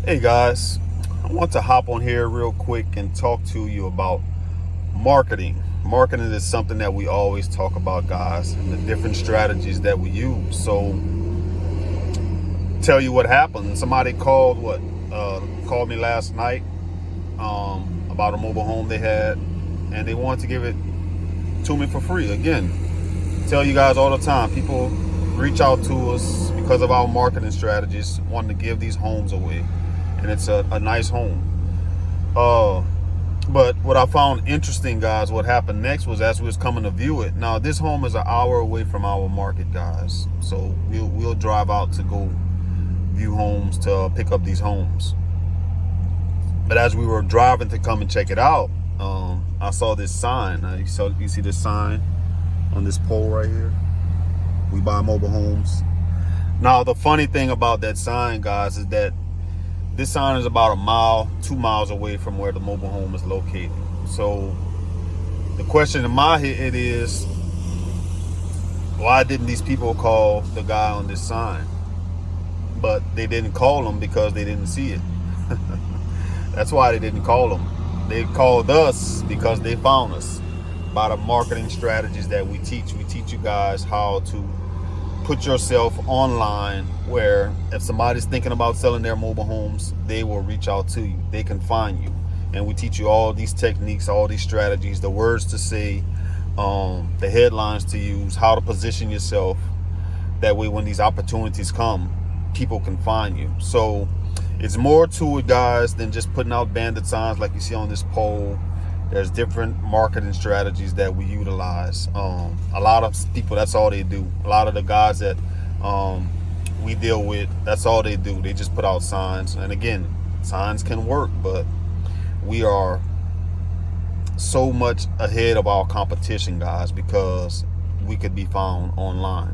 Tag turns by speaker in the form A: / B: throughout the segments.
A: Hey guys, I want to hop on here real quick and talk to you about marketing. Marketing is something that we always talk about, guys, and the different strategies that we use. So, tell you what happened. Somebody called me last night about a mobile home they had, and they wanted to give it to me for free. Again, tell you guys all the time, people reach out to us because of our marketing strategies, wanting to give these homes away, and it's a nice home. But what I found interesting, guys, what happened next was as we was coming to view it. Now, this home is an hour away from our market, guys. So we'll drive out to go view homes to pick up these homes. But as we were driving to come and check it out, I saw this sign. You see this sign on this pole right here? We buy mobile homes. Now, the funny thing about that sign, guys, is that this sign is about 2 miles away from where the mobile home is located. So the question in my head is, why didn't these people call the guy on this sign? But they didn't call him because they didn't see it. That's why they didn't call him. They called us because they found us by the marketing strategies that we teach. We teach you guys how to put yourself online where if somebody's thinking about selling their mobile homes, they will reach out to you. They can find you. And we teach you all these techniques, all these strategies, the words to say, the headlines to use, how to position yourself. That way when these opportunities come, people can find you. So it's more to it, guys, than just putting out bandit signs like you see on this pole. There's different marketing strategies that we utilize. A lot of people, that's all they do. A lot of the guys that we deal with, that's all they do. They just put out signs. And again, signs can work, but we are so much ahead of our competition, guys, because we could be found online,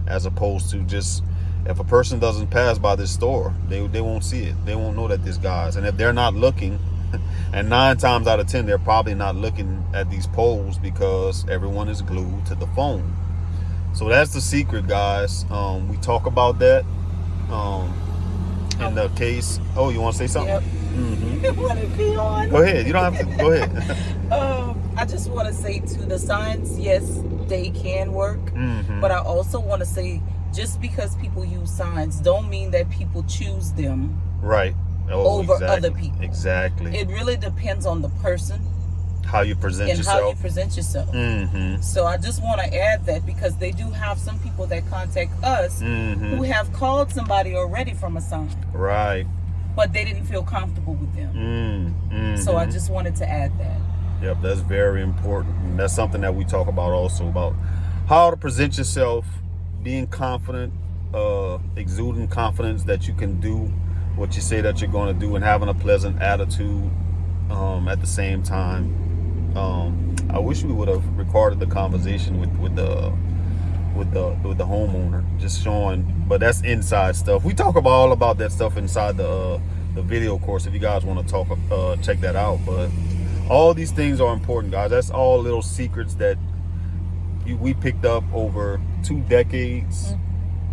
A: as opposed to just, if a person doesn't pass by this store, they won't see it. They won't know that this guy's. And if they're not looking, and 9 times out of 10, they're probably not looking at these poles because everyone is glued to the phone. So that's the secret, guys. We talk about that in the case. Oh, you want to say something?
B: Yep.
A: Mm-hmm.
B: Want to be on?
A: Go ahead. You don't have to. Go ahead.
B: I just want to say to the signs, yes, they can work.
A: Mm-hmm.
B: But I also want to say, just because people use signs don't mean that people choose them
A: Right.
B: over other people.
A: Exactly.
B: It really depends on the person
A: How you present
B: and
A: yourself.
B: how you present yourself.
A: Mm-hmm.
B: So I just want to add that, because they do have some people that contact us who have called somebody already from a sign,
A: Right.
B: but they didn't feel comfortable with them.
A: Mm-hmm.
B: So I just wanted to add that.
A: Yep, that's very important. And that's something that we talk about also, about how to present yourself, being confident, exuding confidence that you can do what you say that you're going to do, and having a pleasant attitude at the same time. I wish we would have recorded the conversation with the homeowner, just showing, but that's inside stuff. We talk about all about that stuff inside the video course. If you guys want to check that out. But all these things are important, guys. That's all little secrets that we picked up over 2 decades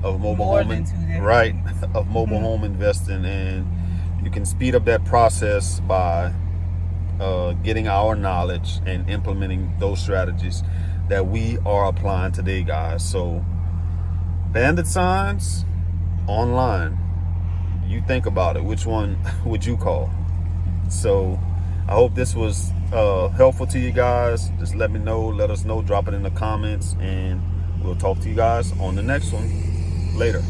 A: of mobile
B: More
A: home,
B: than 2 decades.
A: right? Of mobile home investing, and you can speed up that process by getting our knowledge and implementing those strategies that we are applying today, guys. So, bandit signs online. You think about it. Which one would you call? So, I hope this was helpful to you guys. Just let me know. Let us know. Drop it in the comments, and we'll talk to you guys on the next one. Later.